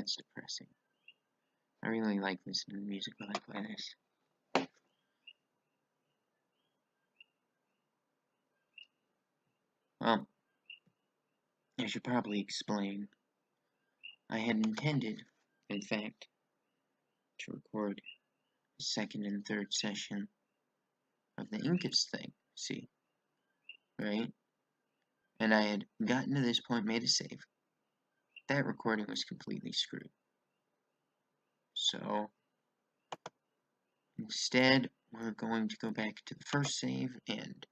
that's depressing. I really like listening to music while I play this. Well, I should probably explain. I had intended, in fact, to record the second and third session of the Incas thing, see? Right? And I had gotten to this point, made a save. That recording was completely screwed. So, instead, we're going to go back to the first save and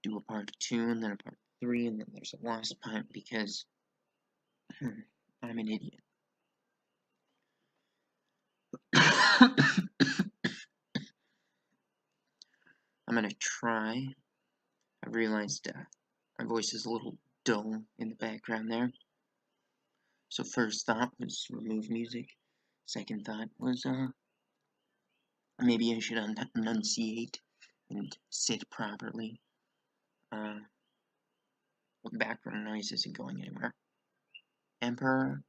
do a part 2 and then a part 3 and then there's a lost part because I'm an idiot. I'm gonna try. I realized my voice is a little dull in the background there. So first thought was remove music. Second thought was maybe I should enunciate and sit properly. Background noise isn't going anywhere. Emperor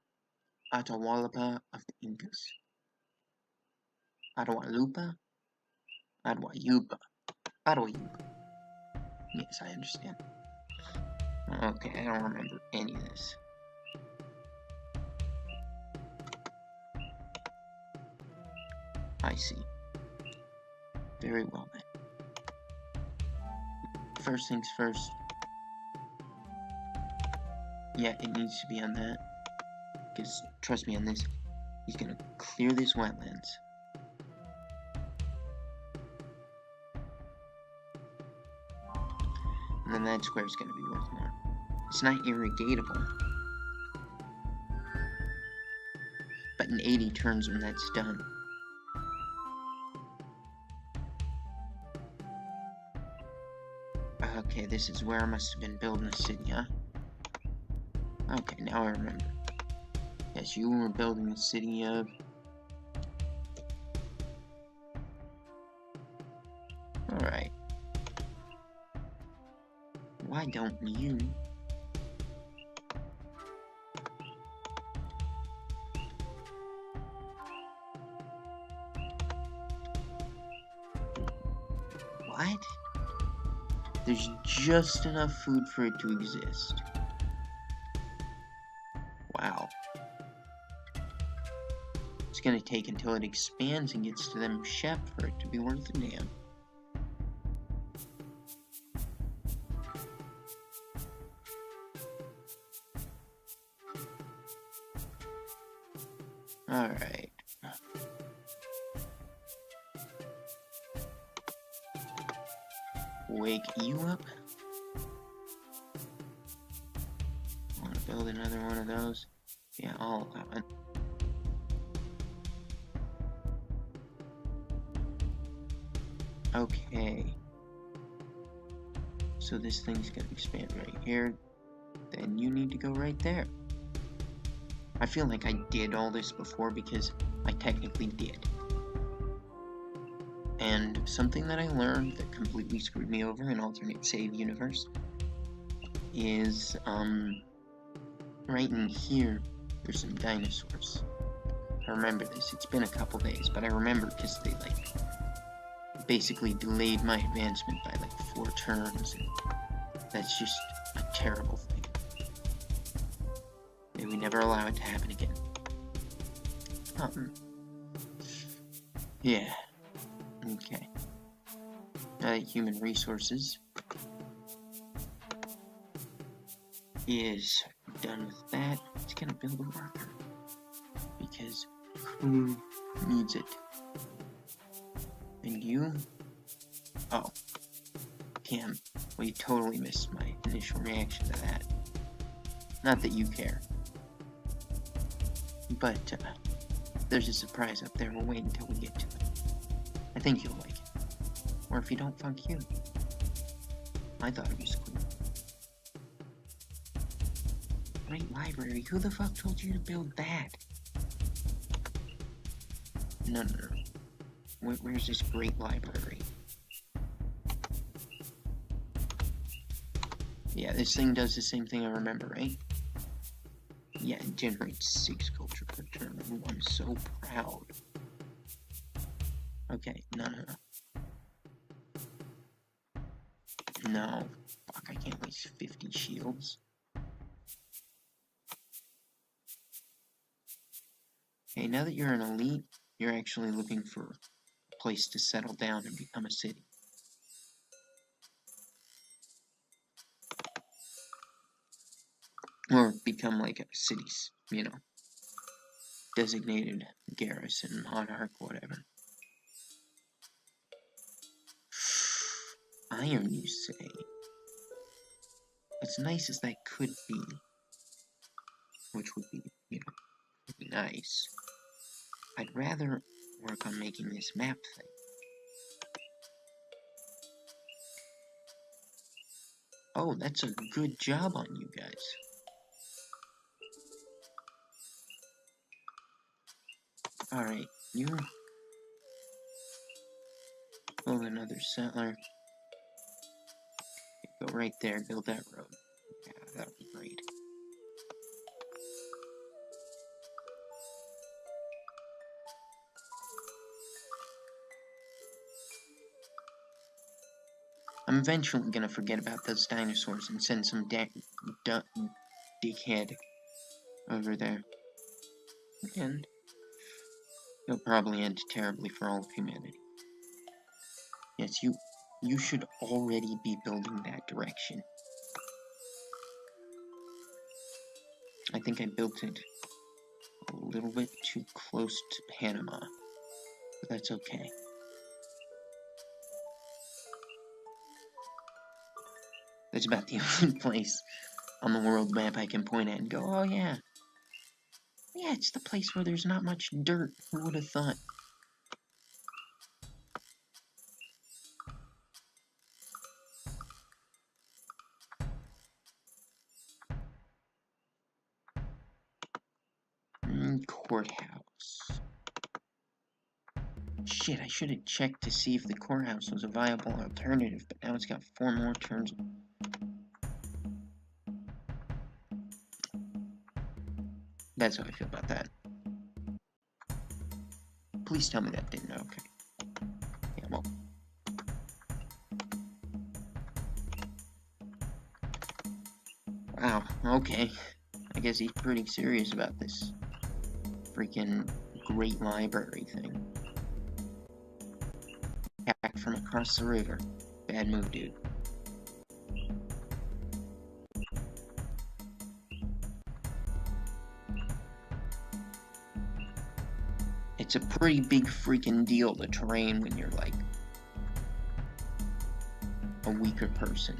Atahualpa of the Incas. Atahualpa? Atahualpa. Yes, I understand. Okay, I don't remember any of this. I see. Very well then. First things first. Yeah, it needs to be on that. Because, trust me on this, he's gonna clear this wetlands. And then that square's gonna be worth more. It's not irrigatable. But in 80 turns when that's done. Okay, this is where I must have been building a city, huh? Okay, now I remember. Yes, you were building the city of... Alright. Why don't you... What? There's just enough food for it to exist. Wow. It's gonna take until it expands and gets to them chef for it to be worth a damn. Alright. Wake you up. Want to build another one of those? Yeah, I'll allow it. Okay. So this thing's gonna expand right here. Then you need to go right there. I feel like I did all this before because I technically did. And something that I learned that completely screwed me over in alternate save universe is, right in here, there's some dinosaurs. I remember this. It's been a couple days, but I remember because they, like, basically delayed my advancement by, like, 4 turns, and that's just a terrible thing. May we never allow it to happen again. Yeah. Okay. Now that human resources is done with that, it's gonna build a worker. Because who needs it? And you? Oh. Damn. Well, you totally missed my initial reaction to that. Not that you care. But, there's a surprise up there. We'll wait until we get to it. I think you'll like it. Or if you don't, fuck you. I thought it was cool. Great library. Who the fuck told you to build that? No. Where's this great library? Yeah, this thing does the same thing I remember, right? Yeah, it generates 6 culture per turn. Ooh, I'm so proud. Okay, no. No. Fuck, I can't waste 50 shields. Okay, now that you're an elite, you're actually looking for a place to settle down and become a city. Or become like a city's, designated garrison, monarch, whatever. Iron, you say? As nice as that could be, which would be, nice, I'd rather work on making this map thing. Oh, that's a good job on you guys. Alright, you build another settler. Go right there, build that road. Yeah, that'll be great. I'm eventually gonna forget about those dinosaurs and send some dickhead over there. And it'll probably end terribly for all of humanity. Yes, you should already be building that direction. I think I built it a little bit too close to Panama, but that's okay. That's about the only place on the world map I can point at and go, oh yeah. Yeah, it's the place where there's not much dirt. Who would have thought? Courthouse. Shit, I should have checked to see if the courthouse was a viable alternative, but now it's got 4 more turns. That's how I feel about that. Please tell me that didn't. Okay. Yeah, well. Wow, okay. I guess he's pretty serious about this freaking great library thing. Attack from across the river. Bad move, dude. It's a pretty big freaking deal, the terrain, when you're like a weaker person.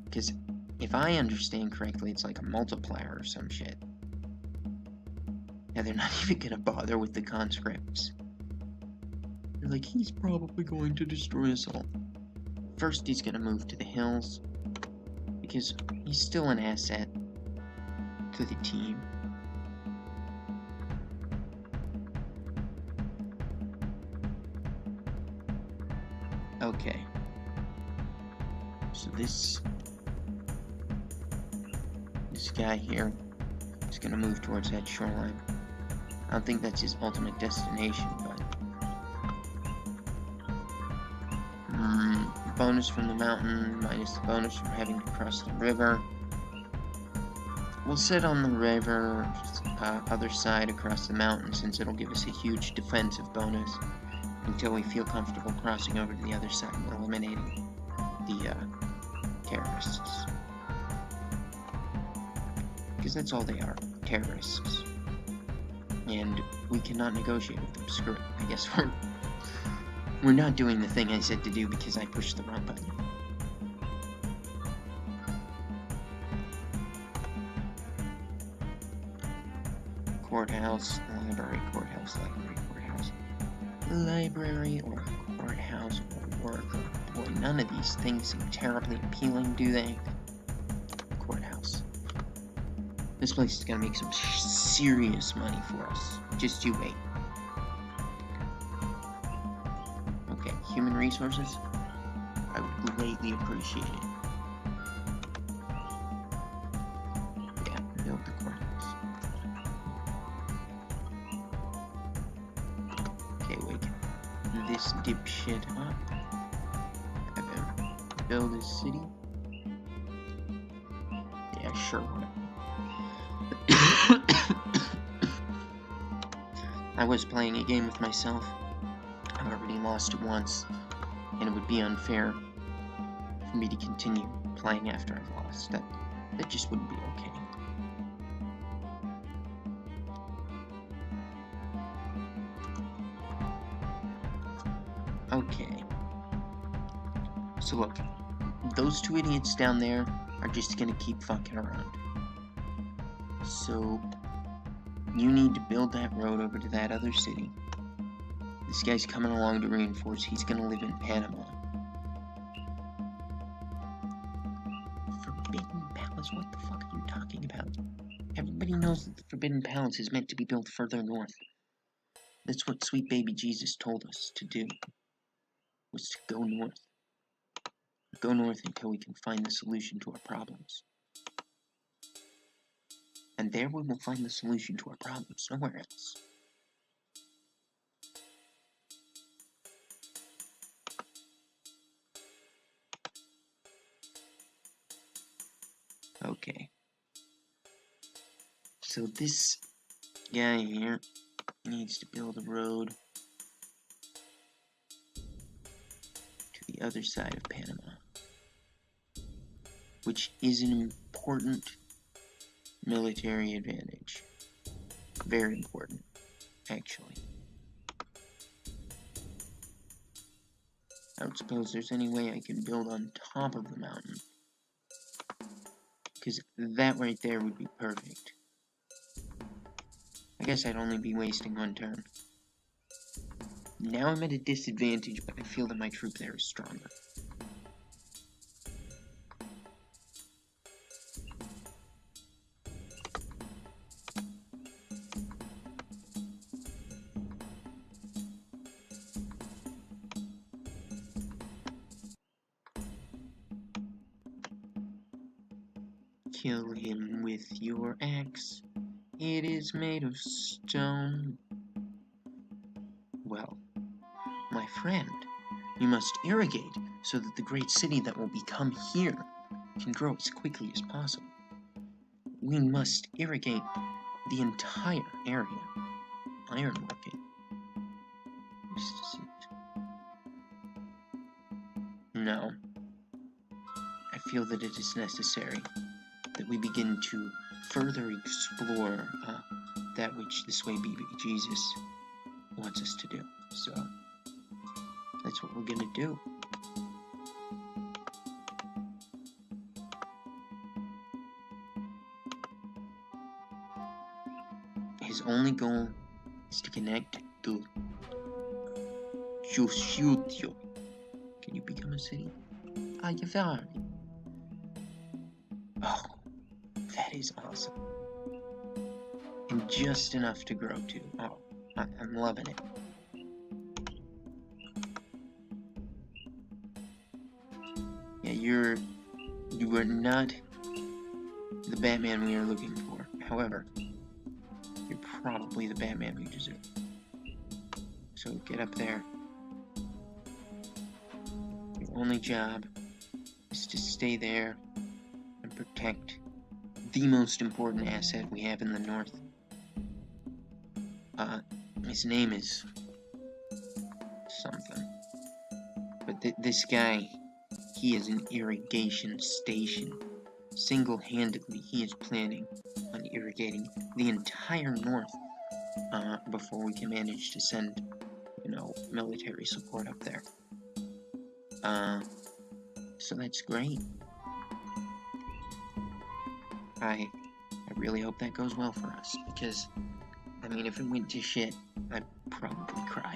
Because if I understand correctly, it's like a multiplier or some shit. Yeah, they're not even gonna bother with the conscripts. They're like, he's probably going to destroy us all. First, he's gonna move to the hills, because he's still an asset to the team. Okay. So this guy here is gonna move towards that shoreline. I don't think that's his ultimate destination, but bonus from the mountain minus the bonus from having to cross the river. We'll sit on the river, other side across the mountain, since it'll give us a huge defensive bonus until we feel comfortable crossing over to the other side and eliminating the terrorists. Because that's all they are, terrorists. And we cannot negotiate with them. Screw it. I guess we're not doing the thing I said to do because I pushed the wrong button. Courthouse, library, courthouse, library, courthouse. Library or courthouse or work. Boy, none of these things seem terribly appealing, do they? Courthouse. This place is gonna make some serious money for us. Just you wait. Okay, human resources. I would greatly appreciate it. this dipshit up. Have him build his city. Yeah, sure. I was playing a game with myself. I've already lost it once, and it would be unfair for me to continue playing after I've lost. That just wouldn't be okay. Okay. So look, those two idiots down there are just gonna keep fucking around. So, you need to build that road over to that other city. This guy's coming along to reinforce. He's gonna live in Panama. Forbidden Palace? What the fuck are you talking about? Everybody knows that the Forbidden Palace is meant to be built further north. That's what sweet baby Jesus told us to do. Was to go north. Go north until we can find the solution to our problems. And there we will find the solution to our problems, nowhere else. Okay. So this guy here needs to build a road to the other side of Panama, which is an important military advantage. Very important, actually. I don't suppose there's any way I can build on top of the mountain, because that right there would be perfect. I guess I'd only be wasting one turn. Now I'm at a disadvantage, but I feel that my troop there is stronger. Kill him with your axe. It is made of stone. Well, my friend, you must irrigate so that the great city that will become here can grow as quickly as possible. We must irrigate the entire area. Ironworking. No. I feel that it is necessary that we begin to further explore that which this way baby Jesus wants us to do. So, that's what we're gonna do. His only goal is to connect to Shushyutyo. Can you become a city? Ayavari. Oh, that is awesome. And just enough to grow to. Oh, I'm loving it. Yeah, you are not the Batman we are looking for. However, you're probably the Batman we deserve. So get up there. Your only job is to stay there and protect the most important asset we have in the north. His name is something. But this guy, he is an irrigation station. Single-handedly, he is planning on irrigating the entire north before we can manage to send, military support up there. So that's great. I really hope that goes well for us, because, if it went to shit, I'd probably cry.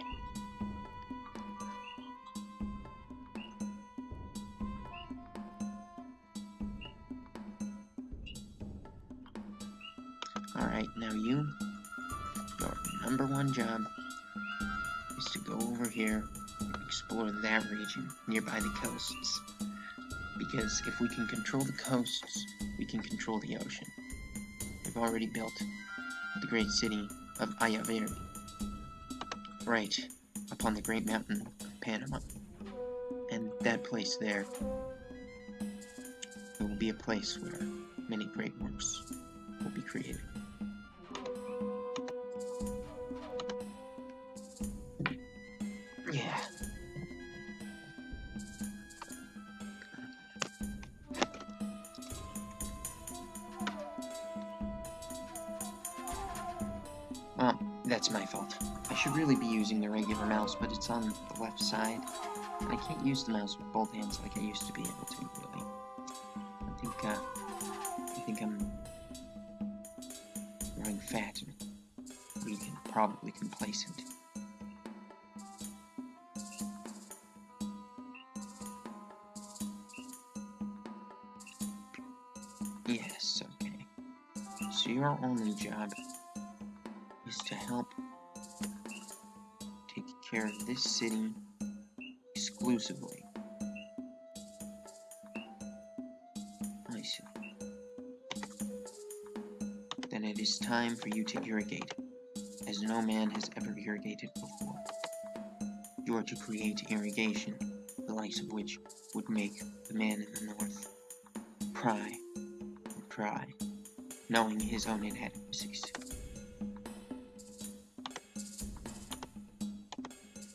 Alright, now your number one job is to go over here and explore that region nearby the coasts. Because if we can control the coasts, we can control the ocean. We've already built the great city of Ayavari. Right. upon the great mountain of Panama. And that place there, it will be a place where many great works will be created. Yeah. That's my fault. I should really be using the regular mouse, but it's on the left side. And I can't use the mouse with both hands like I used to be able to, really. I think I'm growing fat and weak and probably complacent. Yes, okay. So your only job is to help take care of this city exclusively. I see. Then it is time for you to irrigate, as no man has ever irrigated before. You are to create irrigation, the likes of which would make the man in the north cry and cry, knowing his own inadequacies.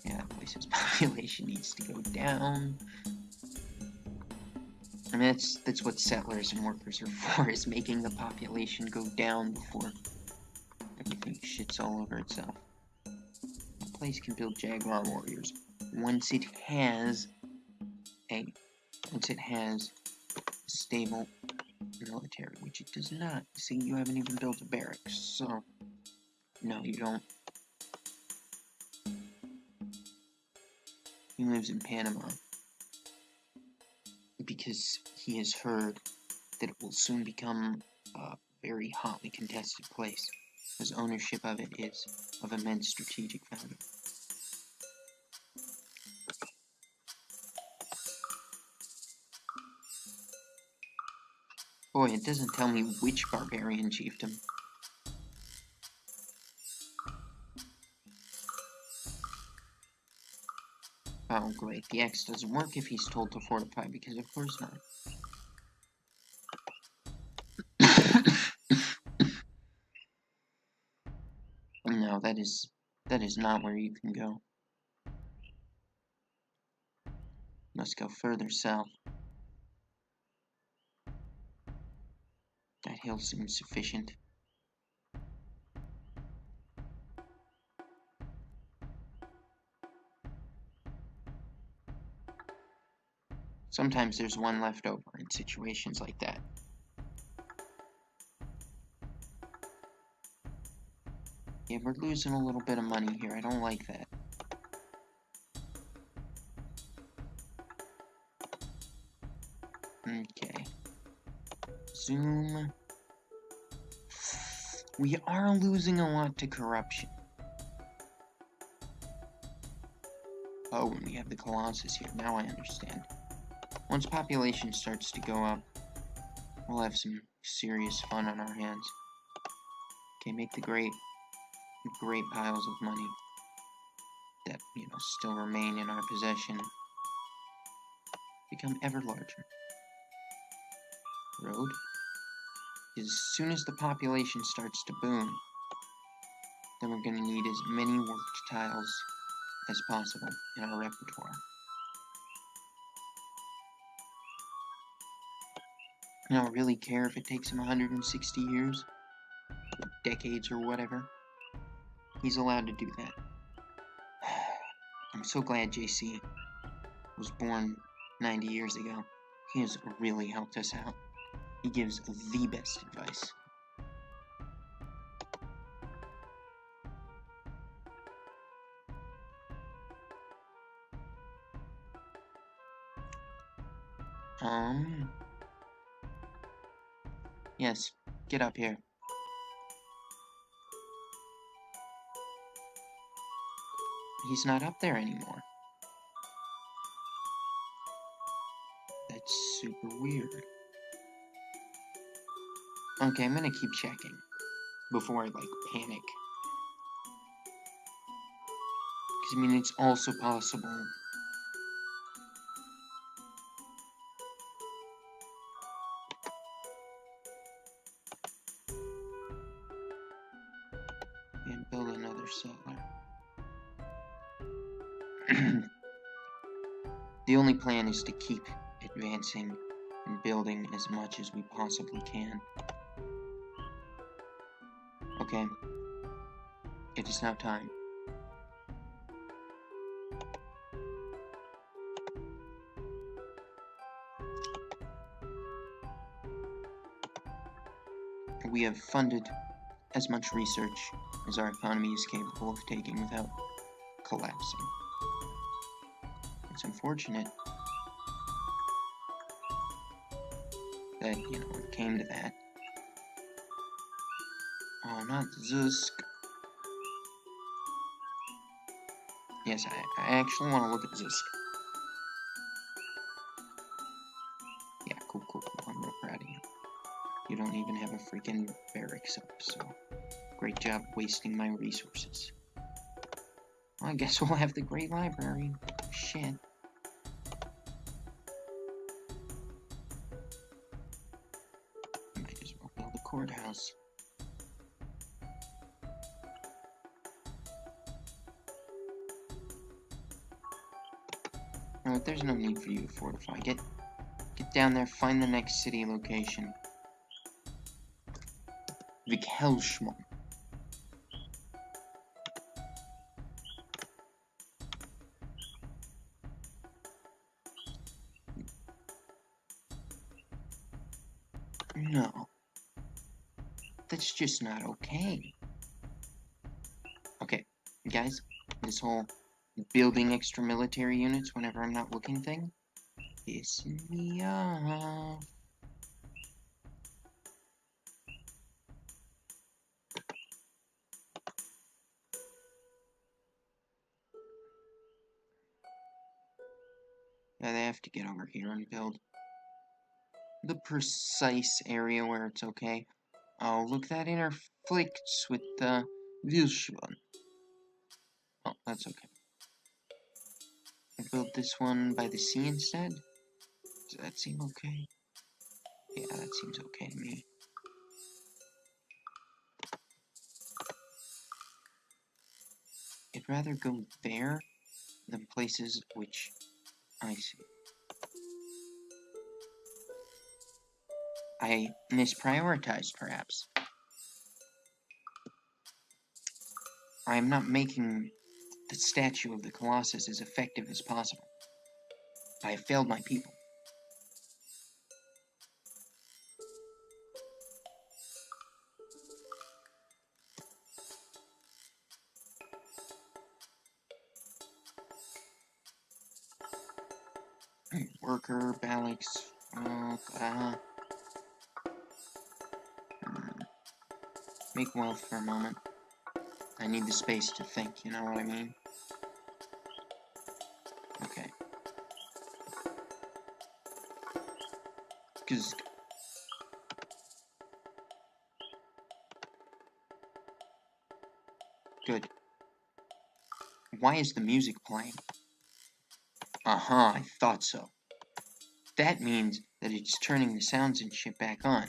Yeah, that place's population needs to go down. I mean, that's what settlers and workers are for, is making the population go down before everything shits all over itself. The place can build Jaguar warriors once it has a stable military, which it does not. See, you haven't even built a barracks, so no, you don't. He lives in Panama because he has heard that it will soon become a very hotly contested place, as ownership of it is of immense strategic value. Boy, it doesn't tell me which barbarian chiefdom. Oh, great. The X doesn't work if he's told to fortify, because of course not. No, that is not where you can go. Must go further south. That hill seems sufficient. Sometimes there's one left over in situations like that. Yeah, we're losing a little bit of money here. I don't like that. Okay. Zoom. We are losing a lot to corruption. Oh, and we have the Colossus here. Now I understand. Once population starts to go up, we'll have some serious fun on our hands. Okay, make the great piles of money that, still remain in our possession become ever larger. Road. As soon as the population starts to boom, then we're going to need as many worked tiles as possible in our repertoire. I don't really care if it takes him 160 years, decades or whatever. He's allowed to do that. I'm so glad JC was born 90 years ago. He has really helped us out. He gives the best advice. Yes, get up here. He's not up there anymore. That's super weird. Okay, I'm gonna keep checking before I, panic. I mean, it's also possible. And build another cellar. The only plan is to keep advancing and building as much as we possibly can. Okay. It is now time. We have funded as much research as our economy is capable of taking without collapsing. It's unfortunate that, it came to that. Oh, not Zusk. Yes, I actually want to look at Zusk. Yeah, cool. I'm real proud of you. You don't even have a freaking barracks up, so great job wasting my resources. Well, I guess we'll have the Great Library. Shit. Might as well build a courthouse. No, there's no need for you to fortify. Get down there, find the next city location. Vikhelshmon. No. That's just not okay. Okay, guys, this whole building extra military units whenever I'm not looking thing, pissing me off. Yeah, they have to get over here and build the precise area where it's okay. Oh, look, that interflicts with the Vilshvan. Oh, that's okay. I'll build this one by the sea instead. Does that seem okay? Yeah, that seems okay to me. I'd rather go there than places which I see. I misprioritized, perhaps. I am not making the statue of the Colossus as effective as possible. I have failed my people. Worker, Balix, make wealth for a moment. I need the space to think, you know what I mean? Okay. Because... Good. Why is the music playing? Uh-huh, I thought so. That means that it's turning the sounds and shit back on.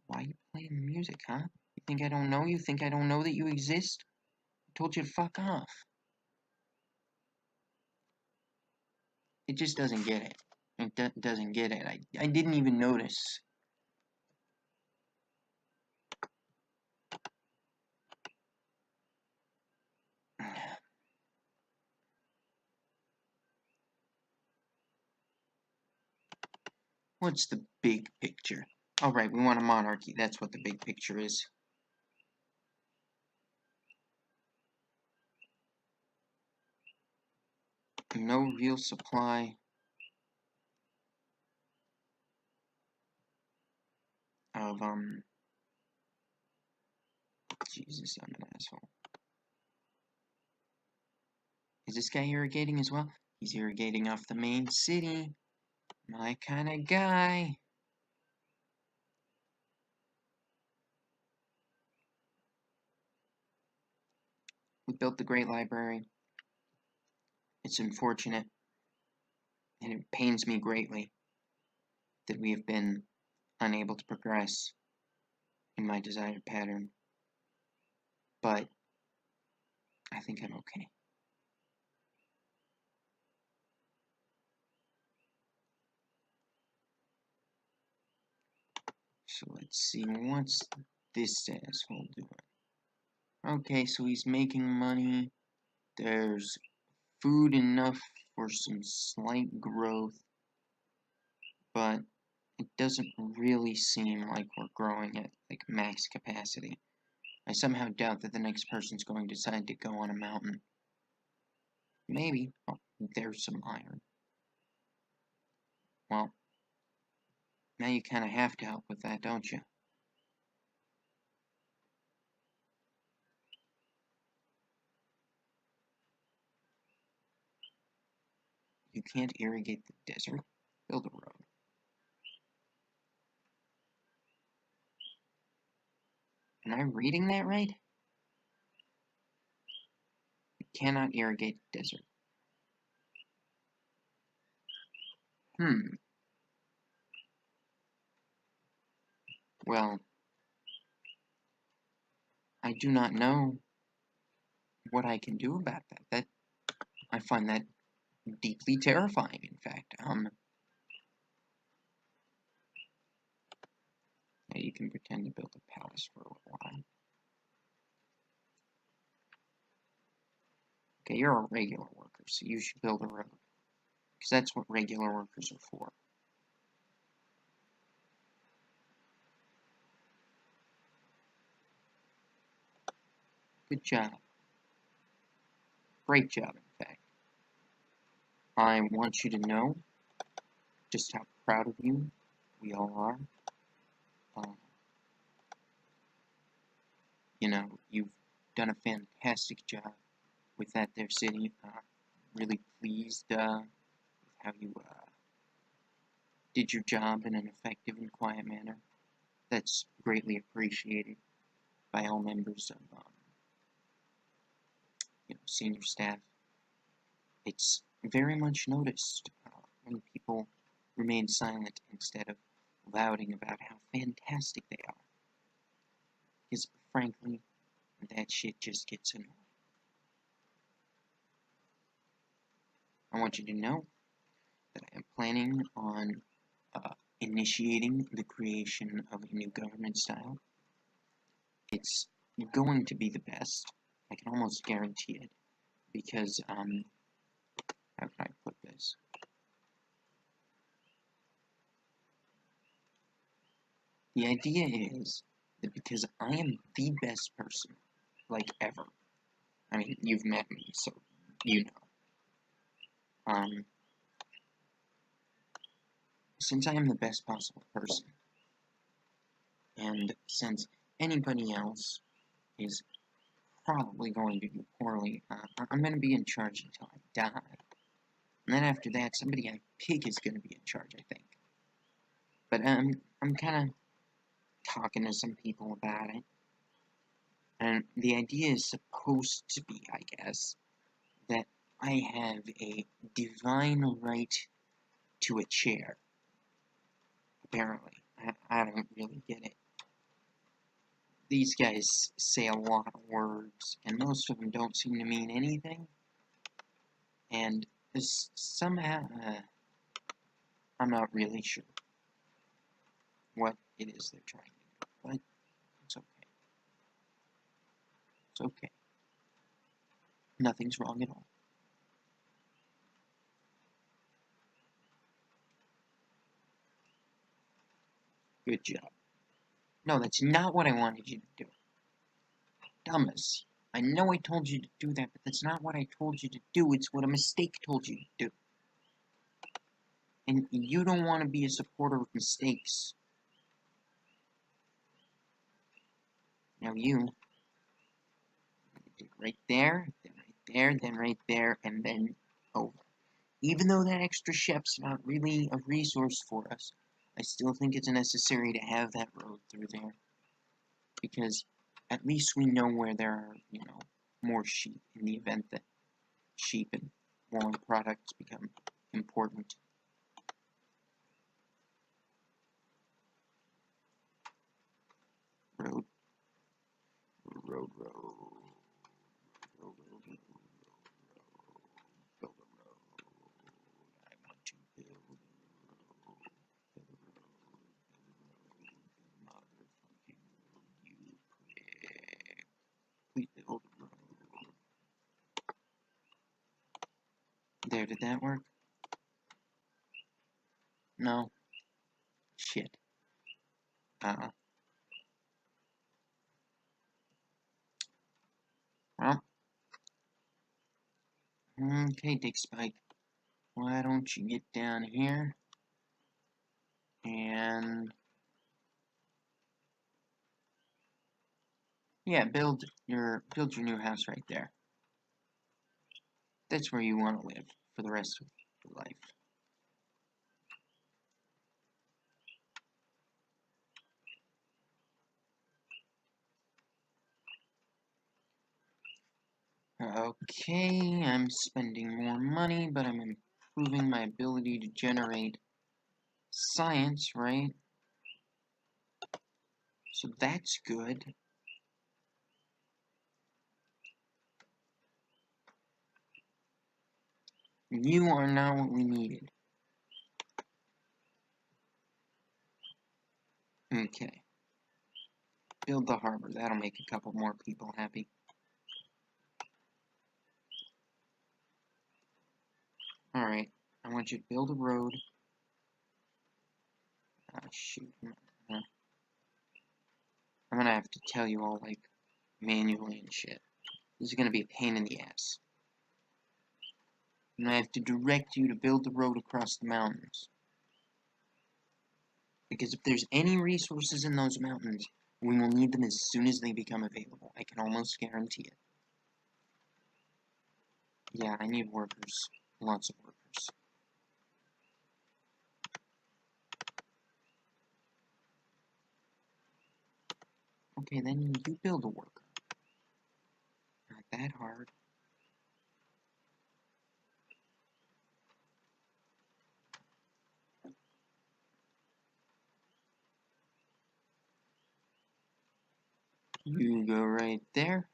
Why are you playing music, huh? You think I don't know? You think I don't know that you exist? I told you to fuck off. It just doesn't get it. It doesn't get it. I didn't even notice. What's the big picture? Alright, we want a monarchy. That's what the big picture is. No real supply of, Jesus, I'm an asshole. Is this guy irrigating as well? He's irrigating off the main city. My kind of guy. We built the Great Library. It's unfortunate, and it pains me greatly that we have been unable to progress in my desired pattern, but I think I'm okay. So let's see, what's this asshole doing? Okay, so he's making money. There's food enough for some slight growth, but it doesn't really seem like we're growing at like max capacity. I somehow doubt that the next person's going to decide to go on a mountain. Maybe. Oh, there's some iron. Well, now you kind of have to help with that, don't you? You can't irrigate the desert? Build a road. Am I reading that right? You cannot irrigate the desert. Well, I do not know what I can do about that. I find that deeply terrifying, in fact. Yeah, you can pretend to build a palace for a little while. Okay, you're a regular worker, so you should build a road. Because that's what regular workers are for. Good job. Great job, in fact. I want you to know just how proud of you we all are. You know, you've done a fantastic job with that there city. Really pleased with how you did your job in an effective and quiet manner. That's greatly appreciated by all members of senior staff. It's very much noticed when people remain silent instead of lauding about how fantastic they are. Because frankly, that shit just gets annoying. I want you to know that I am planning on initiating the creation of a new government style. It's going to be the best. I can almost guarantee it. Because, how can I put this? The idea is that because I am the best person, like, ever. I mean, you've met me, so you know. Since I am the best possible person, and since anybody else is probably going to do poorly, I'm going to be in charge until I die. And then after that, somebody I pick is going to be in charge, I think. But I'm kind of talking to some people about it. And the idea is supposed to be, I guess, that I have a divine right to a chair. Apparently. I don't really get it. These guys say a lot of words, and most of them don't seem to mean anything. And somehow, I'm not really sure what it is they're trying to do, but it's okay. It's okay. Nothing's wrong at all. Good job. No, that's not what I wanted you to do. Dumbass. I know I told you to do that, but that's not what I told you to do. It's what a mistake told you to do. And you don't want to be a supporter of mistakes. Now you did right there, then right there, then right there, and then over. Even though that extra chef's not really a resource for us, I still think it's necessary to have that road through there. Because at least we know where there are, more sheep in the event that sheep and wool products become important. Road. Road, road. Road, road, road, road. Build a road. I want to build a road. Build a road. Motherfucking road, you prick. Please build a road. There, did that work? No. Shit. Well. Okay, Dick Spike. Why don't you get down here and yeah, build your new house right there. That's where you want to live for the rest of your life. Okay, I'm spending more money, but I'm improving my ability to generate science, right? So that's good. You are not what we needed. Okay. Build the harbor. That'll make a couple more people happy. Alright. I want you to build a road. Ah, shoot. I'm gonna have to tell you all, like, manually and shit. This is gonna be a pain in the ass. And I have to direct you to build the road across the mountains. Because if there's any resources in those mountains, we will need them as soon as they become available. I can almost guarantee it. Yeah, I need workers. Lots of workers. Okay, then you build a worker. Not that hard. You go right there.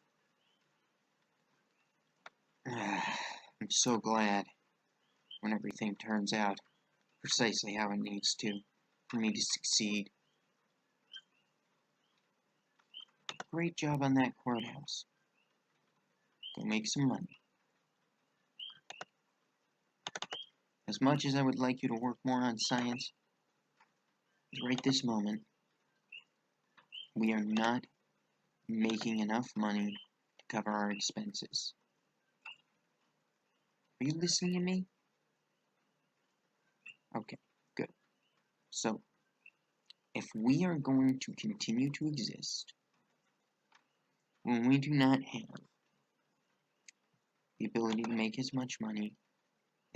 I'm so glad when everything turns out precisely how it needs to for me to succeed. Great job on that courthouse. Go make some money. As much as I would like you to work more on science, right this moment, we are not making enough money to cover our expenses. Are you listening to me? Okay, good. So, if we are going to continue to exist, when we do not have the ability to make as much money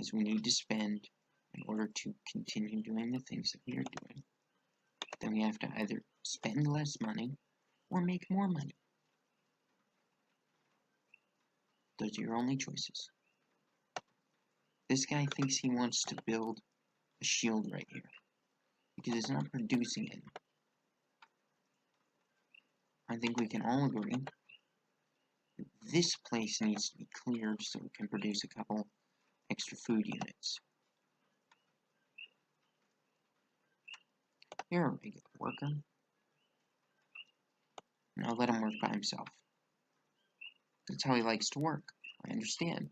as we need to spend in order to continue doing the things that we are doing, then we have to either spend less money or make more money. Those are your only choices. This guy thinks he wants to build a shield right here because it's not producing it. I think we can all agree that this place needs to be cleared so we can produce a couple extra food units. You're a regular worker. Now let him work by himself. That's how he likes to work. I understand.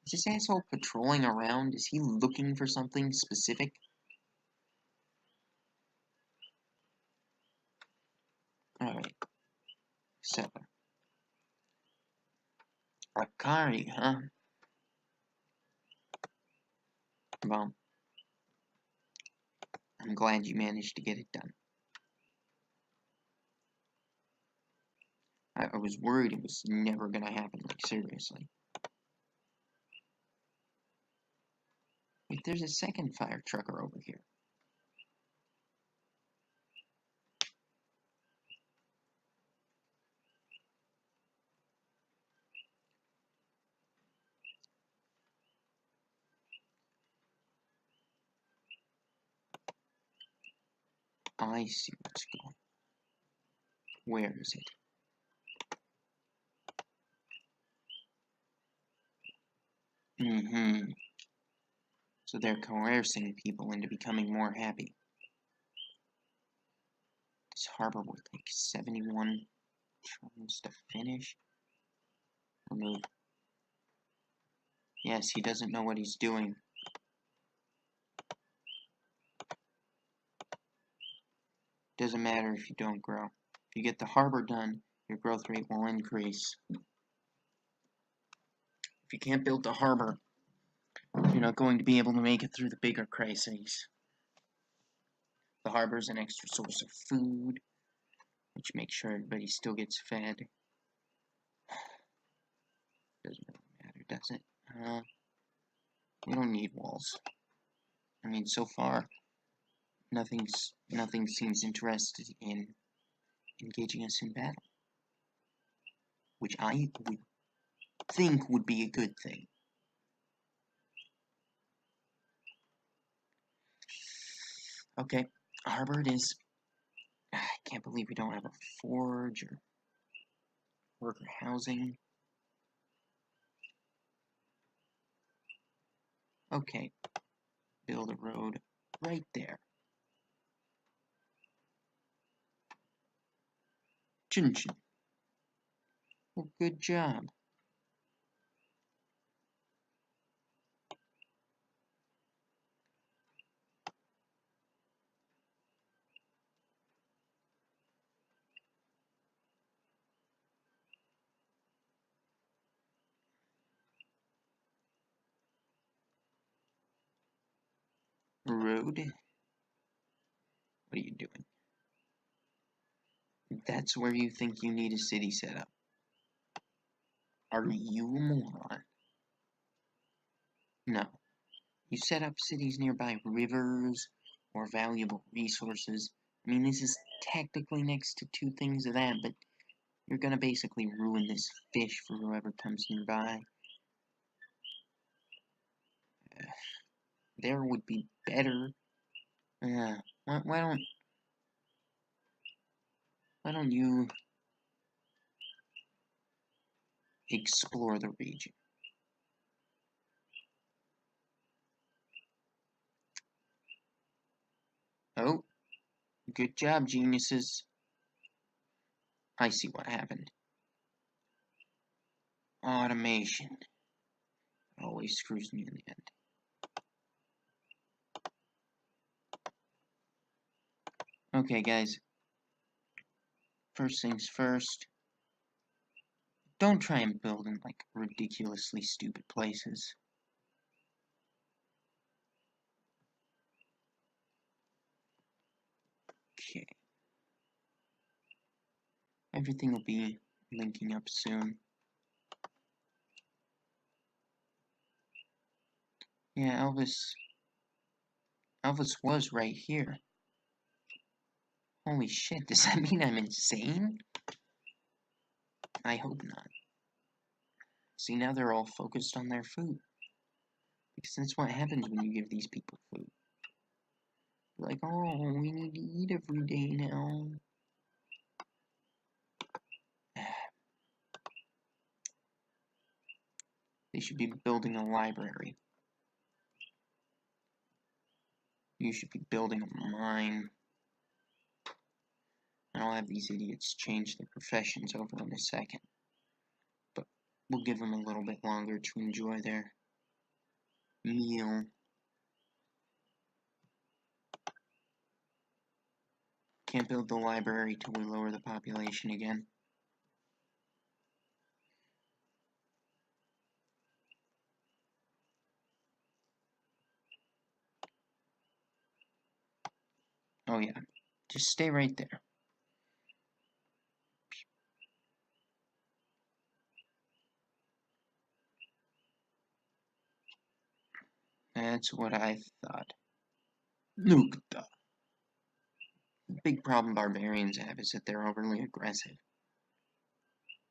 Is this asshole patrolling around? Is he looking for something specific? Alright. Settler. Akari, huh? Well, I'm glad you managed to get it done. I was worried it was never gonna happen, like seriously. Wait, there's a second fire trucker over here. I see what's going on. Where is it? Mm-hmm. So they're coercing people into becoming more happy. This harbor would take 71 turns to finish. Remove. Yes, he doesn't know what he's doing. Doesn't matter if you don't grow. If you get the harbor done, your growth rate will increase. If you can't build the harbor, you're not going to be able to make it through the bigger crises. The harbor is an extra source of food, which makes sure everybody still gets fed. Doesn't really matter, does it? We don't need walls. I mean, so far, nothing seems interested in engaging us in battle, which I would think would be a good thing. Okay, harbor it is. I can't believe we don't have a forge or worker housing. Okay, build a road right there. Chin chin. Well, good job. Road? What are you doing? That's where you think you need a city set up. Are you a moron? No. You set up cities nearby rivers or valuable resources. I mean, this is technically next to two things of that, but you're gonna basically ruin this fish for whoever comes nearby. There would be better. Why don't you explore the region? Oh, good job, geniuses. I see what happened. Automation. Always screws me in the end. Okay, guys. First things first. Don't try and build in, like, ridiculously stupid places. Okay. Everything will be linking up soon. Yeah, Elvis was right here. Holy shit, does that mean I'm insane? I hope not. See, now they're all focused on their food. Because that's what happens when you give these people food. Like, oh, we need to eat every day now. They should be building a library. You should be building a mine. And I'll have these idiots change their professions over in a second. But we'll give them a little bit longer to enjoy their meal. Can't build the library till we lower the population again. Oh yeah, just stay right there. That's what I thought. Look, the big problem barbarians have is that they're overly aggressive.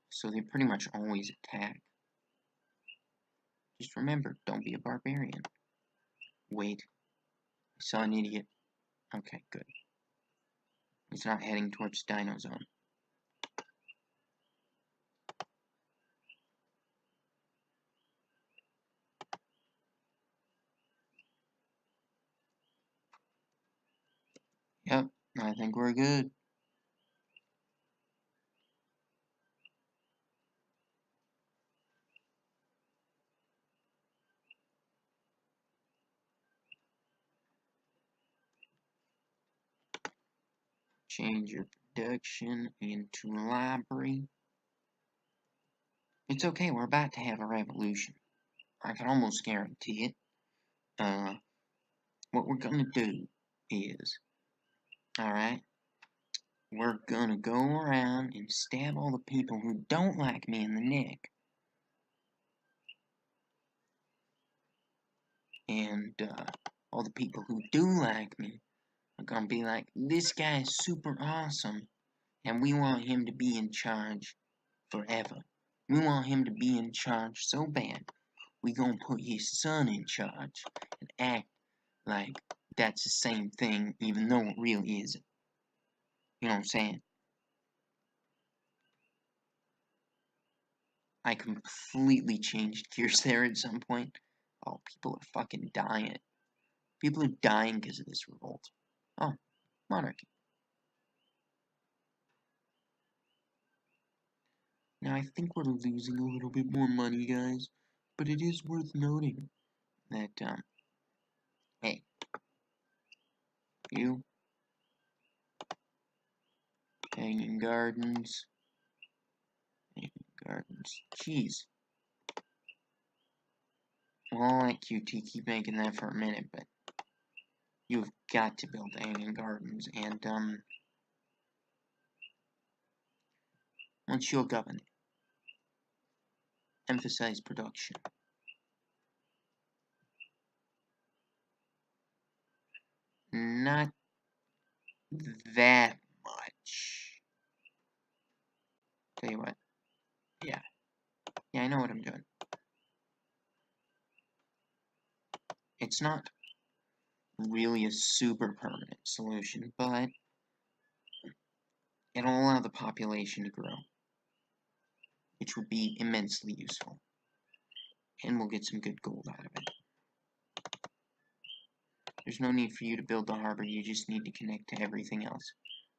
So they pretty much always attack. Just remember, don't be a barbarian. Wait, I saw an idiot. Okay, good. He's not heading towards Dino Zone. Yep, I think we're good. Change your production into library. It's okay, we're about to have a revolution. I can almost guarantee it. What we're gonna do is, alright, we're gonna go around and stab all the people who don't like me in the neck. And, all the people who do like me are gonna be like, this guy is super awesome, and we want him to be in charge forever. We want him to be in charge so bad, we gonna put his son in charge and act like that's the same thing, even though it really isn't. You know what I'm saying? I completely changed gears there at some point. Oh, people are fucking dying. People are dying because of this revolt. Oh, monarchy. Now, I think we're losing a little bit more money, guys, but it is worth noting that, hey, you, hanging gardens, jeez. Well, I'll let QT keep making that for a minute, but you've got to build hanging gardens, and, once you're governor, emphasize production. Not that much. Tell you what. Yeah. Yeah, I know what I'm doing. It's not really a super permanent solution, but it'll allow the population to grow, which would be immensely useful. And we'll get some good gold out of it. There's no need for you to build the harbor, you just need to connect to everything else.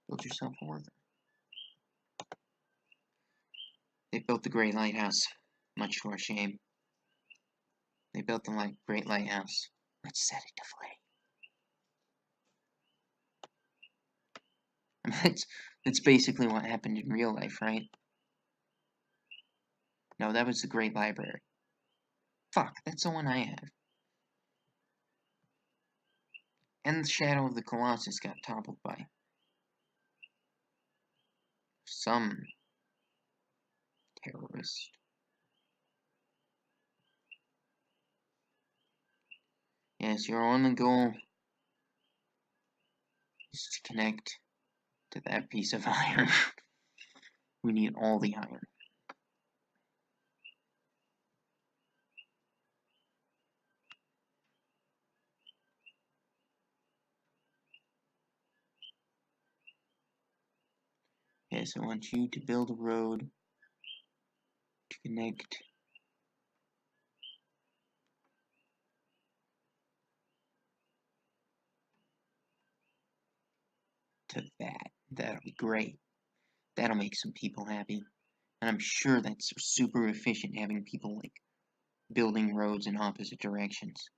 Build yourself a worker. They built the Great Lighthouse, much to our shame. They built the Great Lighthouse. Let's set it aflame. That's basically what happened in real life, right? No, that was the Great Library. Fuck, that's the one I have. And the Shadow of the Colossus got toppled by some terrorist. Yes, your only goal is to connect to that piece of iron. We need all the iron. Yes, I want you to build a road to connect to that. That'll be great. That'll make some people happy. And I'm sure that's super efficient having people, like, building roads in opposite directions.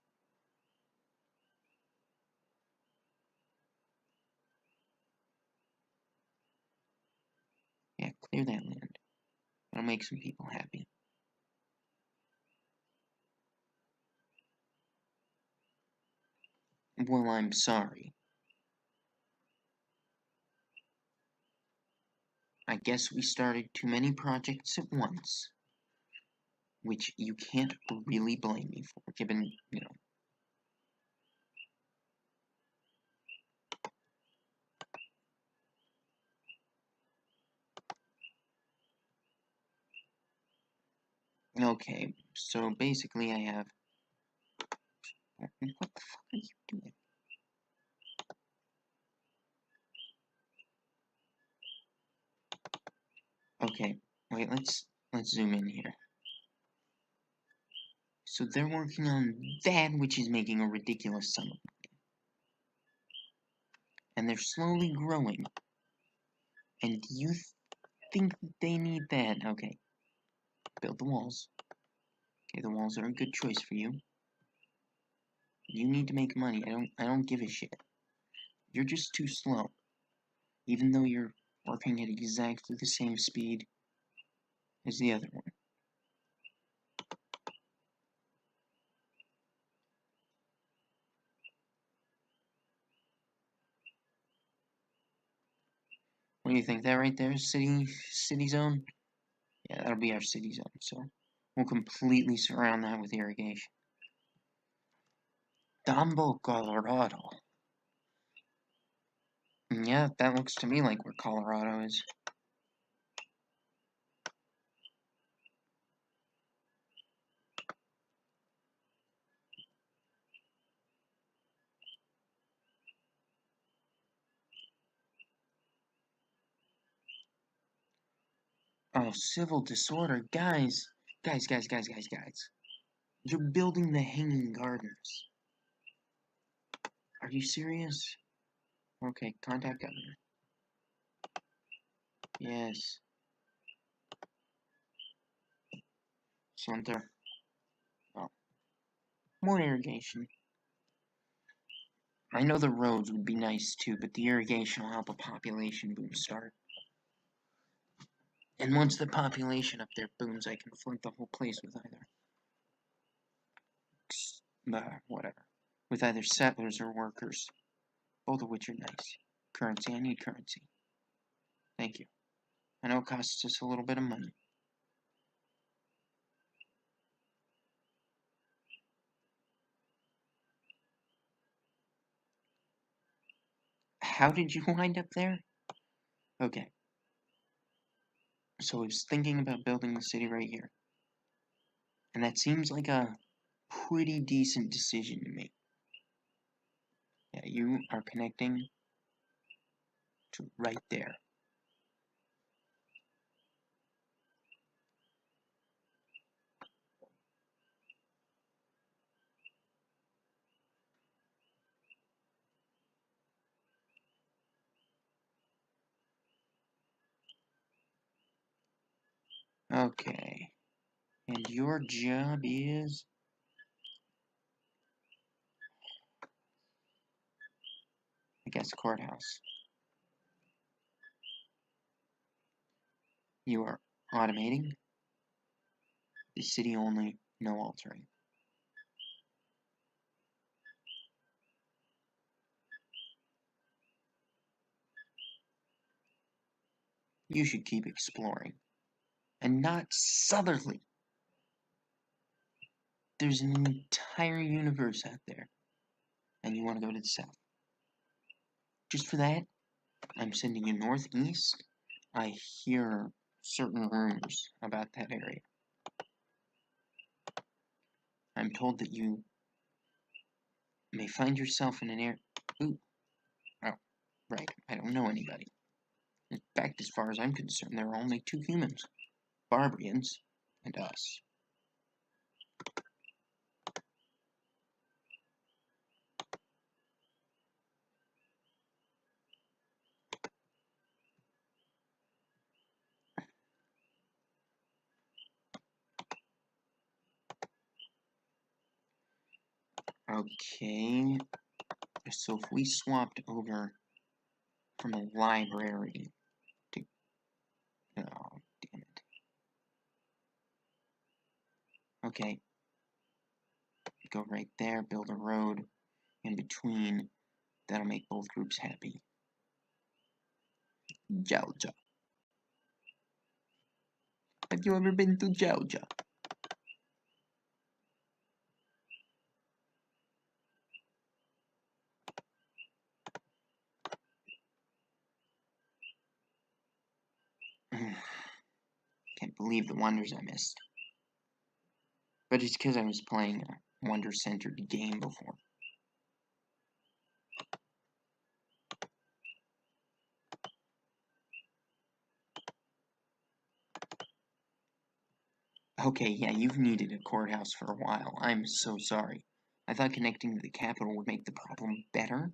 Yeah, clear that land. That'll make some people happy. Well, I'm sorry. I guess we started too many projects at once. Which you can't really blame me for, given, you know. Okay, so basically I have... What the fuck are you doing? Okay, wait, let's zoom in here. So they're working on that which is making a ridiculous sum of money. And they're slowly growing. And you think they need that? Okay. Build the walls. Okay, the walls are a good choice for you. You need to make money. I don't give a shit. You're just too slow. Even though you're working at exactly the same speed as the other one. What do you think? That right there is city zone? Yeah, that'll be our city zone, so we'll completely surround that with irrigation. Dumbo, Colorado. Yeah, that looks to me like where Colorado is. Oh, civil disorder. Guys. Guys. You're building the Hanging Gardens. Are you serious? Okay, contact governor. Yes. Center. Oh. More irrigation. I know the roads would be nice too, but the irrigation will help a population boom start. And once the population up there booms, I can flood the whole place with whatever. With either settlers or workers. Both of which are nice. Currency, I need currency. Thank you. I know it costs us a little bit of money. How did you wind up there? Okay. So I was thinking about building the city right here. And that seems like a pretty decent decision to make. Yeah, you are connecting to right there. Okay. And your job is... I guess courthouse. You are automating. The city only, no altering. You should keep exploring. And not southerly. There's an entire universe out there. And you want to go to the south. Just for that, I'm sending you northeast. I hear certain rumors about that area. I'm told that you may find yourself in an area... Ooh. Oh, right. I don't know anybody. In fact, as far as I'm concerned, there are only two humans. Barbarians and us. Okay. So if we swapped over from a library to... Oh, damn it. Okay. Go right there, build a road in between. That'll make both groups happy. Georgia. Have you ever been to Georgia? Can't believe the wonders I missed. But it's because I was playing a wonder-centered game before. Okay, yeah, you've needed a courthouse for a while. I'm so sorry. I thought connecting to the capital would make the problem better.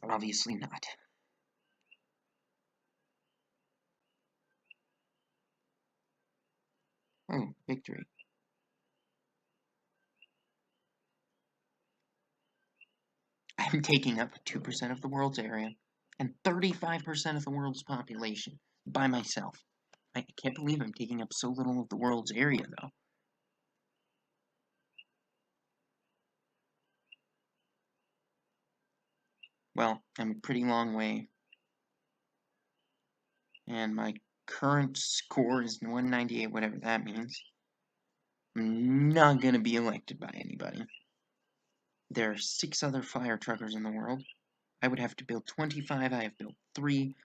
Obviously not. Oh, victory. I'm taking up 2% of the world's area and 35% of the world's population by myself. I can't believe I'm taking up so little of the world's area, though. Well, I'm a pretty long way, and my current score is 198, whatever that means. I'm not gonna be elected by anybody. There are 6 other fire truckers in the world. I would have to build 25, I have built 3.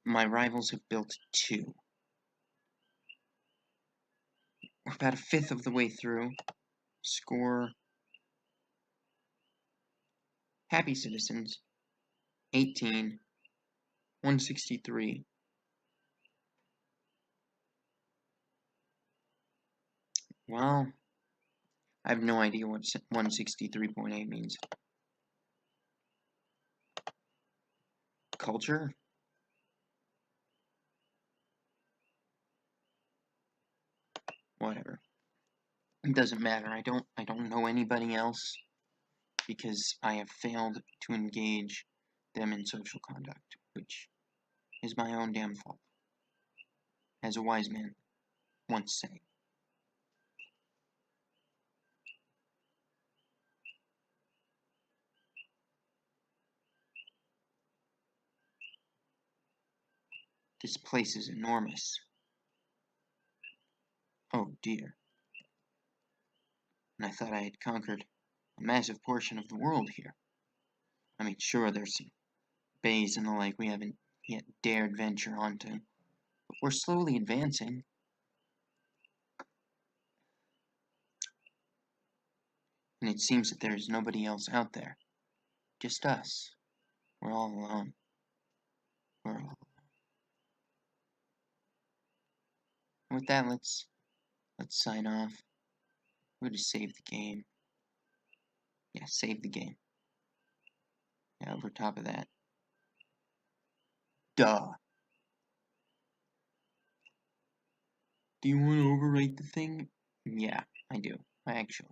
My rivals have built 2. We're about a fifth of the way through. Score. Happy citizens. 18. 163. Well, I have no idea what 163.8 means. Culture? Whatever. It doesn't matter. I don't know anybody else because I have failed to engage them in social conduct, which is my own damn fault. As a wise man once said. This place is enormous. Oh dear. And I thought I had conquered a massive portion of the world here. I mean, sure, there's some bays and the like we haven't yet dared venture onto, but we're slowly advancing. And it seems that there's nobody else out there. Just us. We're all alone. We're all alone. With that, let's sign off. We'll just save the game. Yeah, save the game. Yeah, over top of that. Duh. Do you want to overwrite the thing? Yeah, I do. I actually.